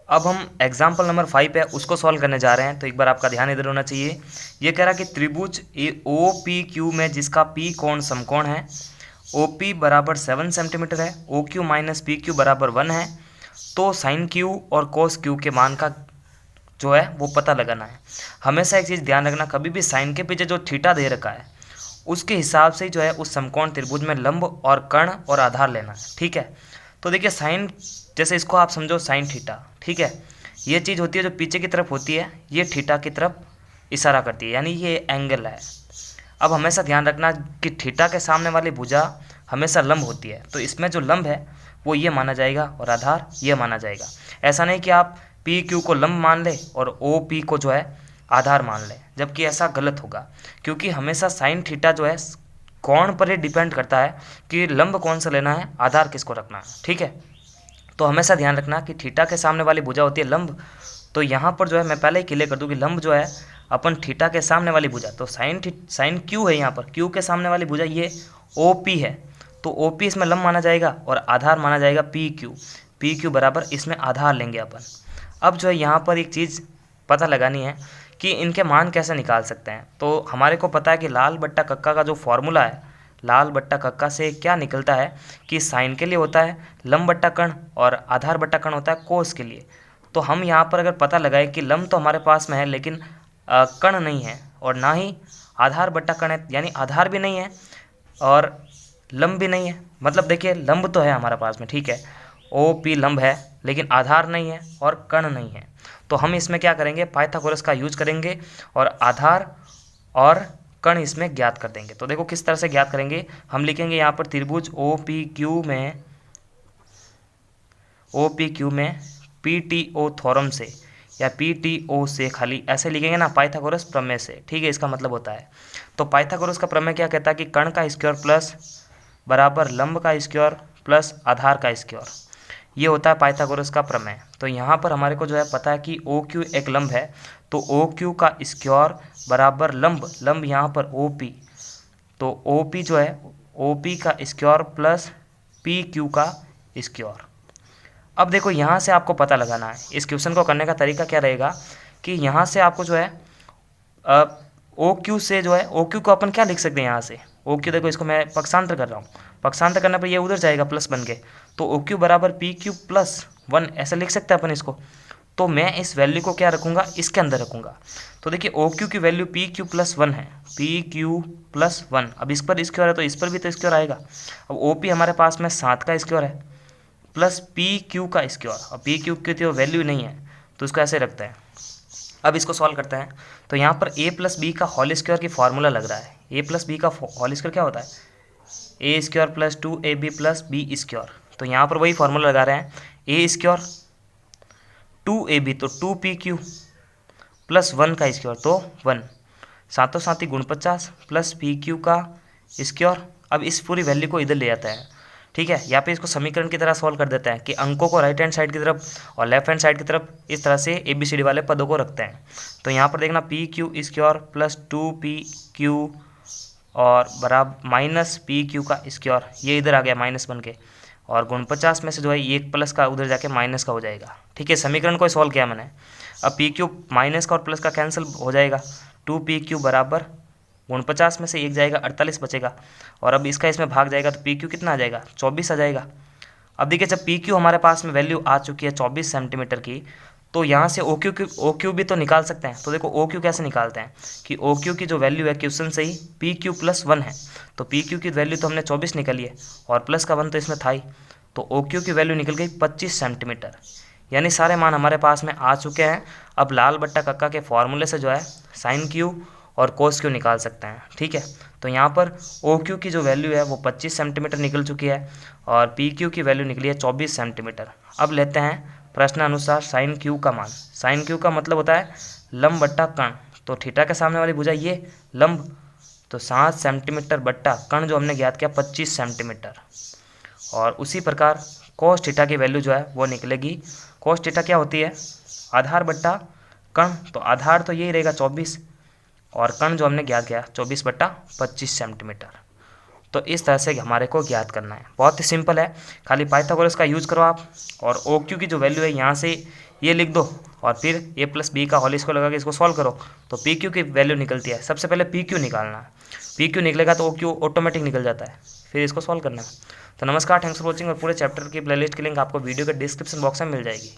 अब हम example number 5 है उसको सॉल्व करने जा रहे हैं। तो एक बार आपका ध्यान इधर होना चाहिए। ये कह रहा है कि त्रिभुज ओ पी क्यू में जिसका पी कोण समकोण है, ओ पी बराबर 7 सेंटीमीटर है, O Q minus P Q बराबर 1 है, तो साइन क्यू और कोस क्यू के मान का जो है वो पता लगाना है। हमेशा एक चीज़ ध्यान रखना, कभी भी साइन के पीछे जो थीटा दे रखा है उसके हिसाब से जो है उस समकोण त्रिभुज में लंब और कर्ण और आधार लेना है। ठीक है, तो देखिए साइन, जैसे इसको आप समझो साइन थीटा, ठीक है, ये चीज़ होती है जो पीछे की तरफ होती है, ये थीटा की तरफ इशारा करती है, यानी ये एंगल है। अब हमेशा ध्यान रखना कि थीटा के सामने वाली भुजा हमेशा लंब होती है, तो इसमें जो लंब है वो ये माना जाएगा और आधार ये माना जाएगा। ऐसा नहीं कि आप पी क्यू को लंब मान ले और ओ पी को जो है आधार मान ले, जबकि ऐसा गलत होगा, क्योंकि हमेशा साइन थीटा जो है कोण पर ही डिपेंड करता है कि लंब कौन सा लेना है, आधार किसको रखना है। ठीक है, तो हमेशा ध्यान रखना कि थीटा के सामने वाली भुजा होती है लंब, तो यहाँ पर जो है मैं पहले ही क्लियर कर दूँ कि लंब जो है अपन थीटा के सामने वाली भुजा, तो साइन क्यू है, यहाँ पर क्यू के सामने वाली भुजा ये ओ पी है, तो ओ पी इसमें लंब माना जाएगा और आधार माना जाएगा पी क्यू बराबर इसमें आधार लेंगे अपन। अब जो है यहाँ पर एक चीज़ पता लगानी है कि इनके मान कैसे निकाल सकते हैं। तो हमारे को पता है कि लाल बट्टा कक्का का जो फॉर्मूला है, लाल बट्टा कक्का से क्या निकलता है कि साइन के लिए होता है लंब बट्टा कर्ण और आधार बट्टा कर्ण होता है कोस के लिए। तो हम यहाँ पर अगर पता लगाएं कि लंब तो हमारे पास में है लेकिन कर्ण नहीं है, और ना ही आधार बट्टा कर्ण है, यानी आधार भी नहीं है और लंब भी नहीं है। मतलब देखिए लंब तो है हमारे पास में, ठीक है, ओ पी लंब है, लेकिन आधार नहीं है और कर्ण नहीं है। तो हम इसमें क्या करेंगे, पाइथागोरस का यूज करेंगे और आधार और कर्ण इसमें ज्ञात कर देंगे। तो देखो किस तरह से ज्ञात करेंगे, हम लिखेंगे यहाँ पर त्रिभुज ओ पी क्यू में पी टी ओ थ्योरम से या पी टी ओ से, खाली ऐसे लिखेंगे ना, पाइथागोरस प्रमेय से। ठीक है, इसका मतलब होता है, तो पाइथागोरस का प्रमेय क्या कहता है कि कर्ण का स्क्वायर प्लस बराबर लंब का स्क्वायर प्लस आधार का स्क्वायर, ये होता है पाइथागोरस का प्रमेय। तो यहाँ पर हमारे को जो है पता है कि ओ क्यू एक लंब है, तो ओ क्यू का स्क्वायर बराबर लंब यहाँ पर ओ पी, तो ओ पी जो है ओ पी का स्क्वायर प्लस पी क्यू का स्क्वायर। अब देखो यहाँ से आपको पता लगाना है, इस क्वेश्चन को करने का तरीका क्या रहेगा कि यहाँ से आपको जो है ओ क्यू से जो है, ओ क्यू को अपन क्या लिख सकते हैं यहाँ से, ओ क्यू देखो इसको मैं पक्षांतर कर रहा हूँ, पक्षांतर करने पर ये उधर जाएगा प्लस बन के, तो ओ क्यू बराबर पी क्यू प्लस 1 ऐसे लिख सकते हैं अपन इसको। तो मैं इस वैल्यू को क्या रखूँगा, इसके अंदर रखूँगा। तो देखिए ओ क्यू की वैल्यू पी क्यू प्लस 1 है, पी क्यू प्लस 1, अब इस पर स्क्वायर है तो इस पर भी तो स्क्वायर आएगा। अब ओ पी हमारे पास में 7 का स्क्वायर है प्लस पी क्यू का स्क्वायर, और पी क्यू की तो वैल्यू नहीं है तो इसको ऐसे रखते हैं। अब इसको सॉल्व करते हैं, तो यहाँ पर ए प्लस बी का होल स्क्वायर की फार्मूला लग रहा है। ए प्लस बी का होल स्क्वायर क्या होता है, A square plus 2ab plus B square. तो यहाँ पर वही फार्मूला लगा रहे हैं, ए स्क्वायर 2ab तो 2pq प्लस 1 का स्क्वायर तो 1, सातों साथ ही गुण 50 प्लस pq का स्क्वायर। अब इस पूरी वैल्यू को इधर ले आता है, ठीक है, यहाँ पे इसको समीकरण की तरह सॉल्व कर देते हैं कि अंकों को राइट हैंड साइड की तरफ और लेफ्ट हैंड साइड की तरफ इस तरह से ABCD वाले पदों को रखते हैं। तो यहाँ पर देखना P Q square plus 2pq और बराबर माइनस pq का स्क्वायर, ये इधर आ गया माइनस बन के, और गुण 50 में से जो है एक प्लस का उधर जाके माइनस का हो जाएगा। ठीक है, समीकरण को सॉल्व किया मैंने। अब pq माइनस का और प्लस का कैंसिल हो जाएगा, 2pq बराबर गुण 50 में से एक जाएगा 48 बचेगा, और अब इसका इसमें भाग जाएगा तो pq कितना आ जाएगा, 24 आ जाएगा। अब देखिए जब pq हमारे पास में वैल्यू आ चुकी है 24 सेंटीमीटर की, तो यहाँ से OQ भी तो निकाल सकते हैं। तो देखो OQ कैसे निकालते हैं कि OQ की जो वैल्यू है क्वेश्चन से ही PQ प्लस 1 है, तो PQ की वैल्यू तो हमने 24 निकाली है और प्लस का 1 तो इसमें था ही, तो OQ की वैल्यू निकल गई 25 सेंटीमीटर। यानी सारे मान हमारे पास में आ चुके हैं। अब लाल बट्टा कक्का के फॉर्मूले से जो है साइन क्यू और कोस क्यू निकाल सकते हैं। ठीक है, तो यहाँ पर OQ की जो वैल्यू है वो 25 सेंटीमीटर निकल चुकी है और PQ की वैल्यू निकली है 24 सेंटीमीटर। अब लेते हैं प्रश्न अनुसार साइन क्यू का मान। साइन क्यू का मतलब होता है लंब बट्टा कर्ण, तो थीटा के सामने वाली भुजा ये लंब, तो 7 सेंटीमीटर बट्टा कर्ण जो हमने ज्ञात किया 25 सेंटीमीटर। और उसी प्रकार कोस थीटा की वैल्यू जो है वो निकलेगी, कोस थीटा क्या होती है, आधार बट्टा कर्ण, तो आधार तो यही रहेगा 24 और कर्ण जो हमने ज्ञात किया 24/25 सेंटीमीटर। तो इस तरह से हमारे को ज्ञात करना है, बहुत ही सिंपल है, खाली पाइथागोरस का यूज़ करो आप। और OQ की जो वैल्यू है यहाँ से ये लिख दो और फिर a प्लस बी का होल स्क्वायर लगा के इसको सॉल्व करो तो पी क्यू की वैल्यू निकलती है। सबसे पहले पी क्यू निकालना है, पी क्यू निकलेगा तो ओ क्यू ऑटोमेटिक निकल जाता है, फिर इसको सॉल्व करना है। तो नमस्कार, थैंक्स फॉर वॉचिंग, और पूरे चैप्टर की प्लेलिस्ट की लिंक आपको वीडियो के डिस्क्रिप्शन बॉक्स में मिल जाएगी।